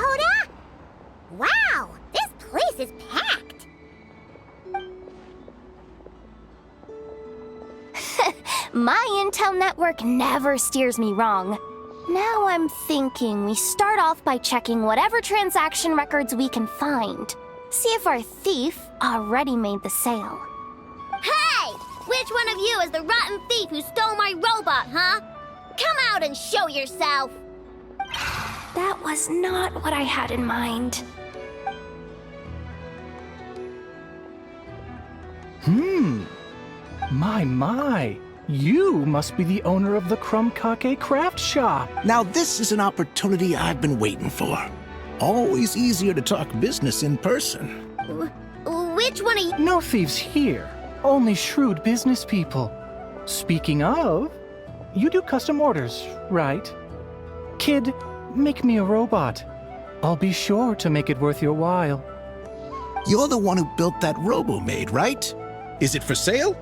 soda? Wow, this place is packed. My intel network never steers me wrong. Now I'm thinking we start off by checking whatever transaction records we can find. See if our thief already made the sale. Hey! Which one of you is the rotten thief who stole my robot, huh? Come out and show yourself! That was not what I had in mind. My. You must be the owner of the Krai craft shop. Now this is an opportunity I've been waiting for. Always easier to talk business in person. Which one of you? No thieves here, only shrewd business people. Speaking of, you do custom orders, right? Kid, make me a robot. I'll be sure to make it worth your while. You're the one who built that robo-maid, right? Is it for sale?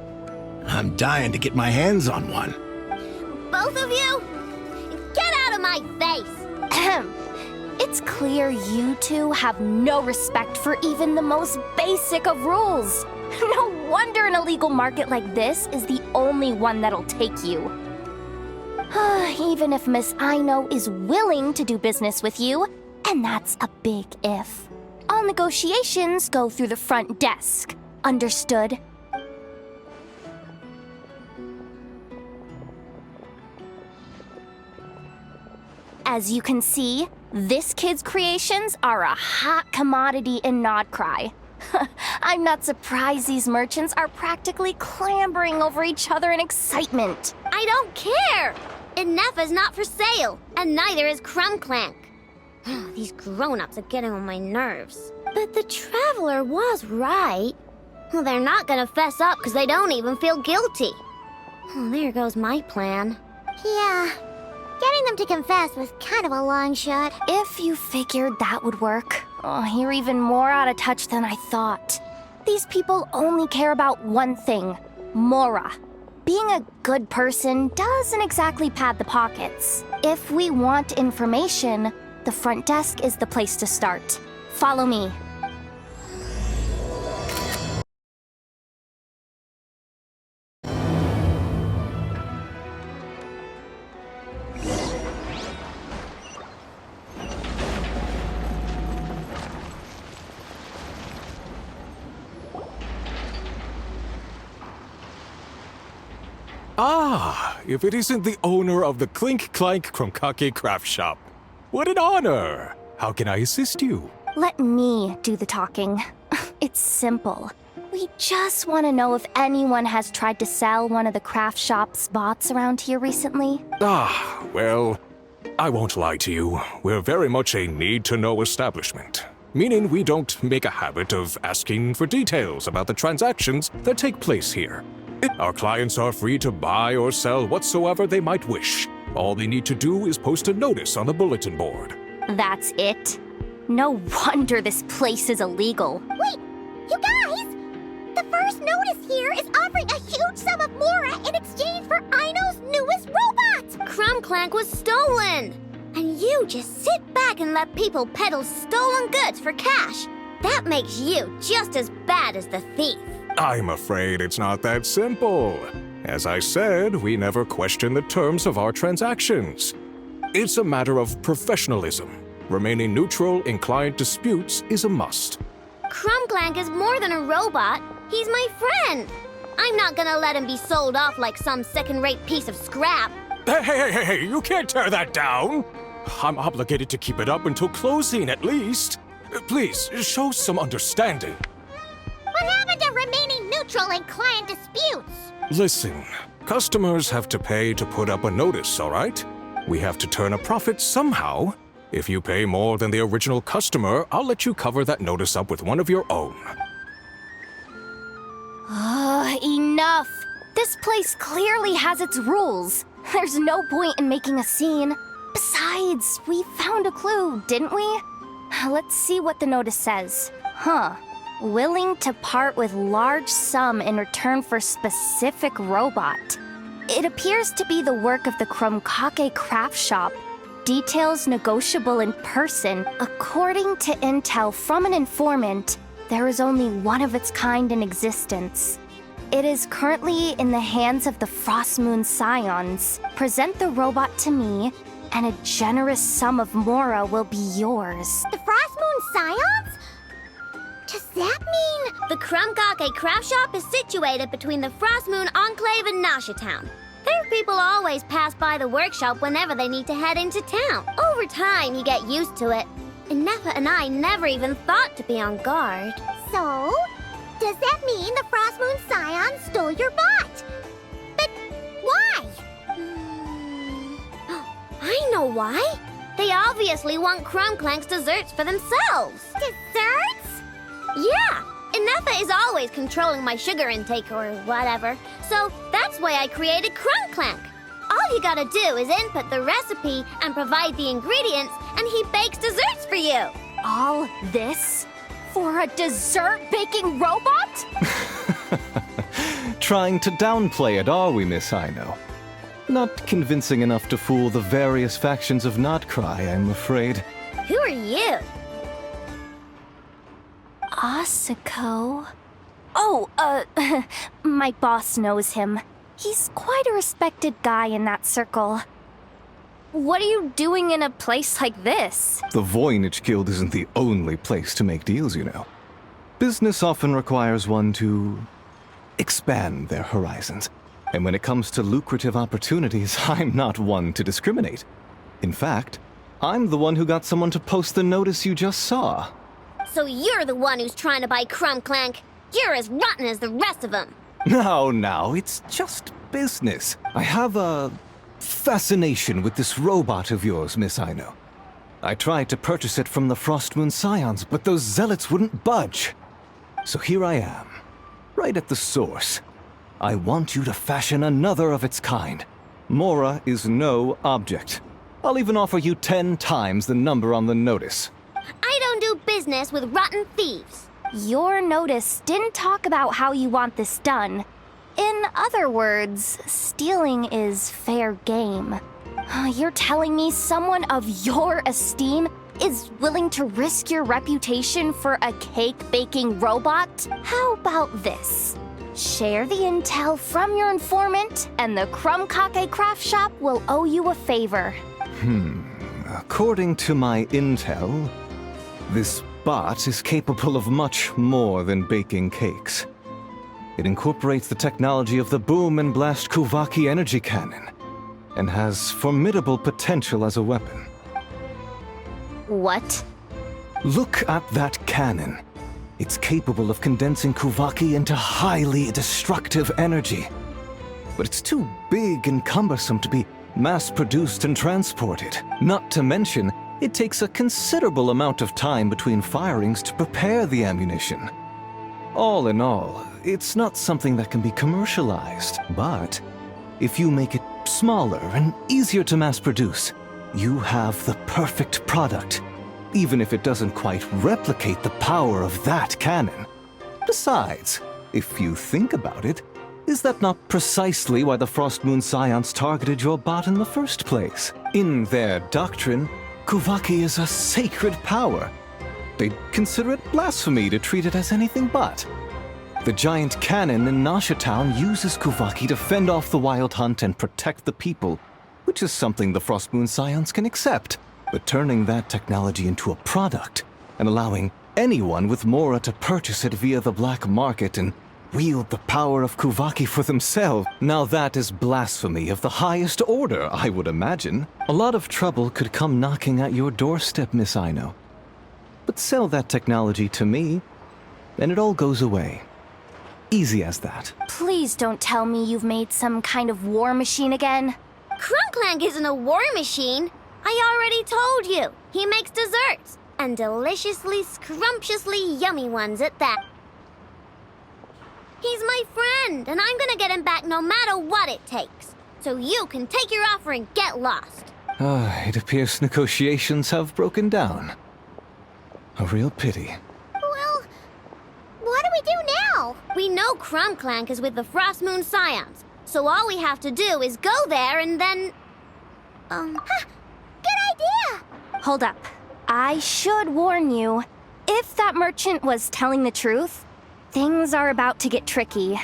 I'm dying to get my hands on one. Both of you? Get out of my face! Ahem. It's clear you two have no respect for even the most basic of rules. No wonder an illegal market like this is the only one that'll take you. Even if Miss Aino is willing to do business with you, and that's a big if. All negotiations go through the front desk. Understood? As you can see, this kid's creations are a hot commodity in Krai. I'm not surprised these merchants are practically clambering over each other in excitement. I don't care! Inefa's not for sale, and neither is Clank. These grown-ups are getting on my nerves. But the Traveler was right. Well, they're not gonna fess up because they don't even feel guilty. Oh, there goes my plan. Yeah, getting them to confess was kind of a long shot. If you figured that would work, you're even more out of touch than I thought. These people only care about one thing, Mora. Being a good person doesn't exactly pad the pockets. If we want information, the front desk is the place to start. Follow me. Ah, if it isn't the owner of the Clink Clank Kromkake craft shop. What an honor! How can I assist you? Let me do the talking. It's simple. We just want to know if anyone has tried to sell one of the craft shop's bots around here recently. Ah, well, I won't lie to you. We're very much a need-to-know establishment. Meaning we don't make a habit of asking for details about the transactions that take place here. Our clients are free to buy or sell whatsoever they might wish. All they need to do is post a notice on the bulletin board. That's it? No wonder this place is illegal. Wait, you guys! The first notice here is offering a huge sum of Mora in exchange for Aino's newest robot! Clank was stolen! And you just sit back and let people peddle stolen goods for cash. That makes you just as bad as the thief. I'm afraid it's not that simple. As I said, we never question the terms of our transactions. It's a matter of professionalism. Remaining neutral in client disputes is a must. Clank is more than a robot. He's my friend. I'm not gonna let him be sold off like some second-rate piece of scrap. Hey, you can't tear that down! I'm obligated to keep it up until closing, at least. Please, show some understanding. What happened to remaining neutral in client disputes? Listen, customers have to pay to put up a notice, all right? We have to turn a profit somehow. If you pay more than the original customer, I'll let you cover that notice up with one of your own. Enough! This place clearly has its rules. There's no point in making a scene. Besides, we found a clue, didn't we? Let's see what the notice says. Willing to part with large sum in return for specific robot. It appears to be the work of the Kromkake craft shop. details negotiable in person. According to intel from an informant, there is only one of its kind in existence. It is currently in the hands of the Frostmoon Scions. Present the robot to me, and a generous sum of Mora will be yours. The Frostmoon Scions? Does that mean... The Krumkake craft shop is situated between the Frostmoon Enclave and Nasha Town. Their people always pass by the workshop whenever they need to head into town. Over time, you get used to it. And Nefa and I never even thought to be on guard. So, does that mean the Frostmoon Scions stole your bot? But why? I know why. They obviously want Krumklank's desserts for themselves. Desserts? Yeah, and Nefa is always controlling my sugar intake or whatever. So that's why I created Krumklank. All you gotta do is input the recipe and provide the ingredients, and he bakes desserts for you. All this for a dessert baking robot? Trying to downplay it, are we, Miss Aino? Not convincing enough to fool the various factions of Not Krai, I'm afraid. Who are you? Asako? Oh, my boss knows him. He's quite a respected guy in that circle. What are you doing in a place like this? The Voynich Guild isn't the only place to make deals, you know. Business often requires one to expand their horizons. And when it comes to lucrative opportunities, I'm not one to discriminate. In fact, I'm the one who got someone to post the notice you just saw. So you're the one who's trying to buy Krumklank. You're as rotten as the rest of them. No, it's just business. I have a fascination with this robot of yours, Miss Aino. I tried to purchase it from the Frostmoon Scions, but those zealots wouldn't budge. So here I am, right at the source. I want you to fashion another of its kind. Mora is no object. I'll even offer you 10 times the number on the notice. I don't do business with rotten thieves. Your notice didn't talk about how you want this done. In other words, stealing is fair game. You're telling me someone of your esteem is willing to risk your reputation for a cake-baking robot? How about this? Share the intel from your informant, and the Krumkake craft shop will owe you a favor. According to my intel, this bot is capable of much more than baking cakes. It incorporates the technology of the Boom and Blast Kuvaki energy cannon, and has formidable potential as a weapon. What? Look at that cannon. It's capable of condensing Kuvaki into highly destructive energy. But it's too big and cumbersome to be mass-produced and transported. Not to mention, it takes a considerable amount of time between firings to prepare the ammunition. All in all, it's not something that can be commercialized. But if you make it smaller and easier to mass-produce, you have the perfect product, even if it doesn't quite replicate the power of that cannon. Besides, if you think about it, is that not precisely why the Frostmoon Scions targeted your bot in the first place? In their doctrine, Kuvaki is a sacred power. They'd consider it blasphemy to treat it as anything but. The giant cannon in Nasha Town uses Kuvaki to fend off the wild hunt and protect the people, which is something the Frostmoon Scions can accept. But turning that technology into a product and allowing anyone with Mora to purchase it via the black market and wield the power of Kuvaki for themselves, now that is blasphemy of the highest order, I would imagine. A lot of trouble could come knocking at your doorstep, Miss Aino. But sell that technology to me, and it all goes away. Easy as that. Please don't tell me you've made some kind of war machine again. Krumklank isn't a war machine. I already told you. He makes desserts, and deliciously, scrumptiously yummy ones at that. He's my friend, and I'm gonna get him back no matter what it takes. So you can take your offer and get lost. It appears negotiations have broken down. A real pity. Well, what do we do now? We know Krumklank is with the Frostmoon Scions, so all we have to do is go there and then... Good idea! Hold up. I should warn you. If that merchant was telling the truth, things are about to get tricky.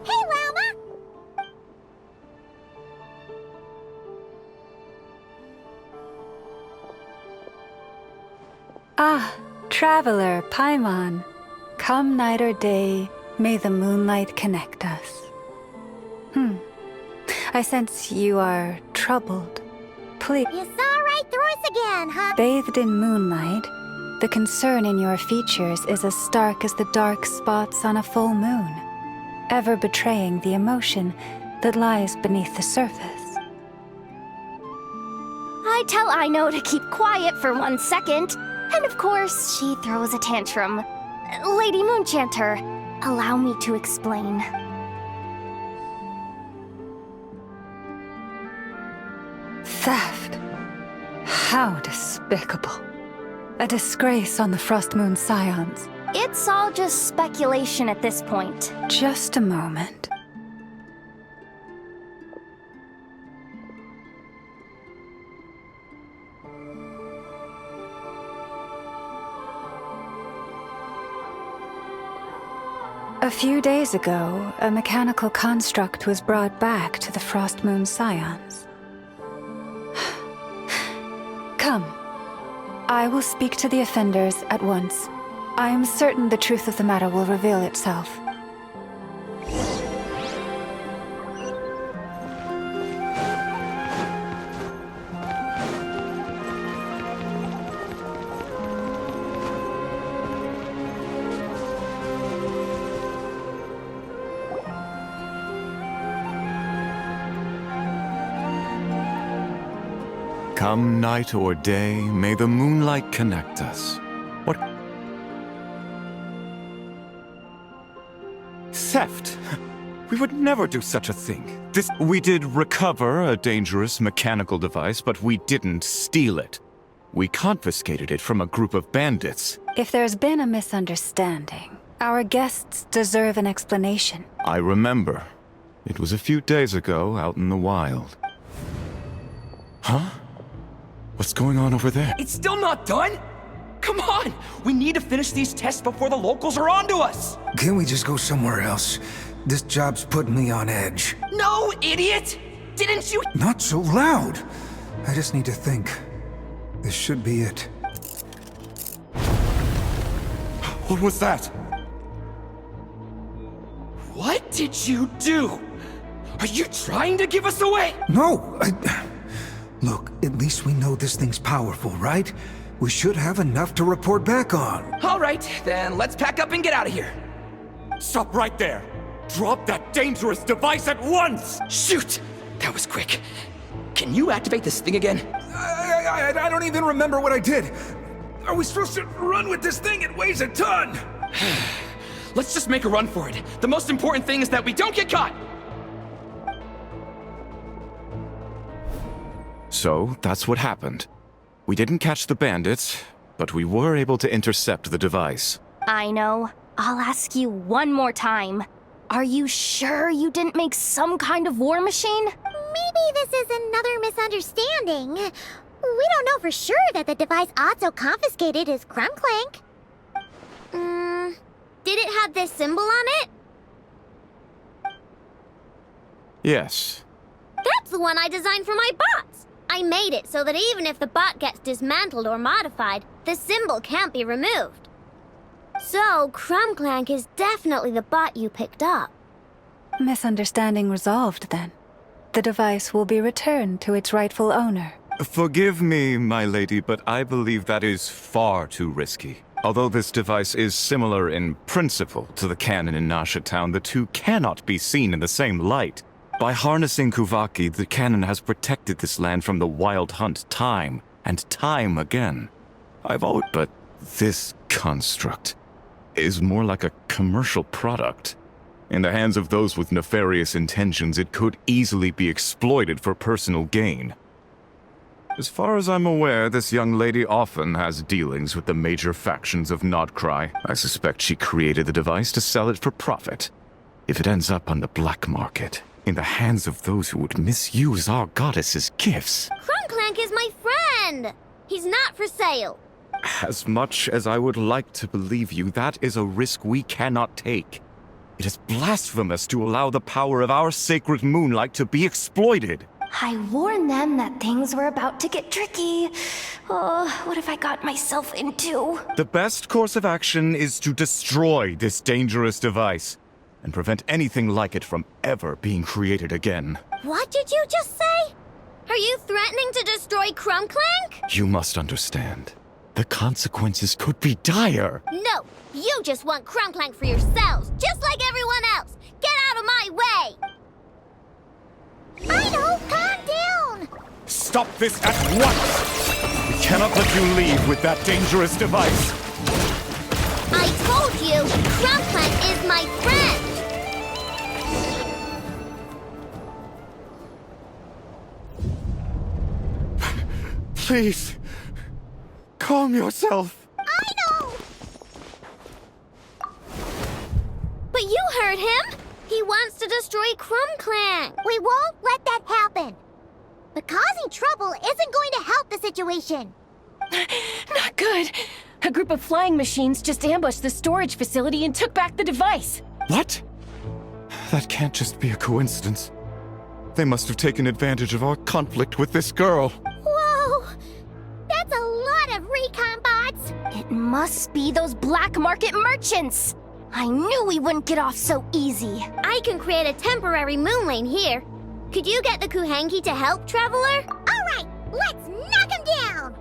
Hey, Llama! Ah, traveler, Paimon. Come night or day, may the moonlight connect us. I sense you are troubled. Please, You saw right through us again, huh? bathed in moonlight, the concern in your features is as stark as the dark spots on a full moon, ever betraying the emotion that lies beneath the surface. I tell Ino to keep quiet for 1 second, and of course, she throws a tantrum. Lady Moonchanter, allow me to explain. Theft. How despicable. A disgrace on the Frost Moon Scions. It's all just speculation at this point. Just a moment. A few days ago, a mechanical construct was brought back to the Frost Moon Scions. Come. I will speak to the offenders at once. I am certain the truth of the matter will reveal itself. Come night or day, may the moonlight connect us. What? Theft! We would never do such a thing. We did recover a dangerous mechanical device, but we didn't steal it. We confiscated it from a group of bandits. If there's been a misunderstanding, our guests deserve an explanation. I remember. It was a few days ago out in the wild. Huh? What's going on over there? It's still not done? Come on! We need to finish these tests before the locals are onto us! Can't we just go somewhere else? This job's putting me on edge. No, idiot! Didn't you— Not so loud! I just need to think. This should be it. What was that? What did you do? Are you trying to give us away? No! Look, at least we know this thing's powerful, right? We should have enough to report back on. All right, then let's pack up and get out of here. Stop right there! Drop that dangerous device at once! Shoot! That was quick. Can you activate this thing again? I don't even remember what I did. Are we supposed to run with this thing? It weighs a ton! Let's just make a run for it. The most important thing is that we don't get caught! So, that's what happened. We didn't catch the bandits, but we were able to intercept the device. I know. I'll ask you one more time. Are you sure you didn't make some kind of war machine? Maybe this is another misunderstanding. We don't know for sure that the device Otto confiscated is Krumclank. Did it have this symbol on it? Yes. That's the one I designed for my bots. I made it so that even if the bot gets dismantled or modified, the symbol can't be removed. So, Krumclank is definitely the bot you picked up. Misunderstanding resolved, then. The device will be returned to its rightful owner. Forgive me, my lady, but I believe that is far too risky. Although this device is similar in principle to the cannon in Nasha Town, the two cannot be seen in the same light. By harnessing Kuvaki, the cannon has protected this land from the wild hunt time and time again. But this construct is more like a commercial product. In the hands of those with nefarious intentions, it could easily be exploited for personal gain. As far as I'm aware, this young lady often has dealings with the major factions of Krai. I suspect she created the device to sell it for profit. If it ends up on the black market, in the hands of those who would misuse our goddess's gifts... Krumklank is my friend! He's not for sale. As much as I would like to believe you, that is a risk we cannot take. It is blasphemous to allow the power of our sacred moonlight to be exploited. I warned them that things were about to get tricky. Oh, what have I got myself into? The best course of action is to destroy this dangerous device and prevent anything like it from ever being created again. What did you just say? Are you threatening to destroy Krumklank? You must understand. The consequences could be dire. No, you just want Krumklank for yourselves, just like everyone else. Get out of my way! I know, calm down! Stop this at once! We cannot let you leave with that dangerous device. I told you, Krumklank is my friend! Please, calm yourself. I know! But you heard him! He wants to destroy Krumklank! We won't let that happen. But causing trouble isn't going to help the situation. Not good. A group of flying machines just ambushed the storage facility and took back the device. What? That can't just be a coincidence. They must have taken advantage of our conflict with this girl. Whoa! That's a lot of recon bots! It must be those black market merchants! I knew we wouldn't get off so easy. I can create a temporary moon lane here. Could you get the Kuhenki to help, Traveler? All right, let's knock him down!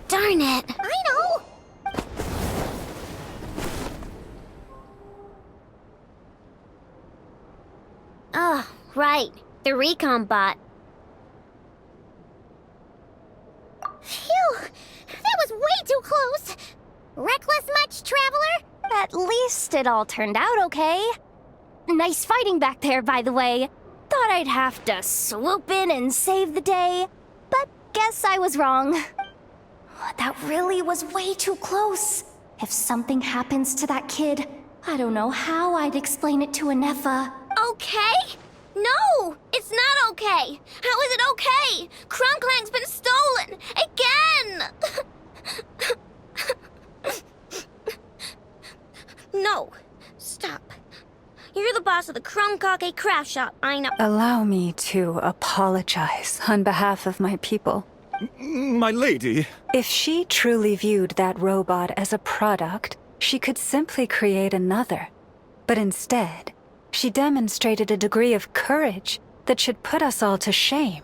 Darn it. I know! Oh, right. The recon bot. Phew! That was way too close! Reckless much, Traveler? At least it all turned out okay. Nice fighting back there, by the way. Thought I'd have to swoop in and save the day, but guess I was wrong. That really was way too close. If something happens to that kid, I don't know how I'd explain it to Anefa. Okay? No! It's not okay! How is it okay? Krumklank's been stolen! Again! No. Stop. You're the boss of the Krumkake craft shop, I know. Allow me to apologize on behalf of my people. My lady. If she truly viewed that robot as a product, she could simply create another. But instead, she demonstrated a degree of courage that should put us all to shame.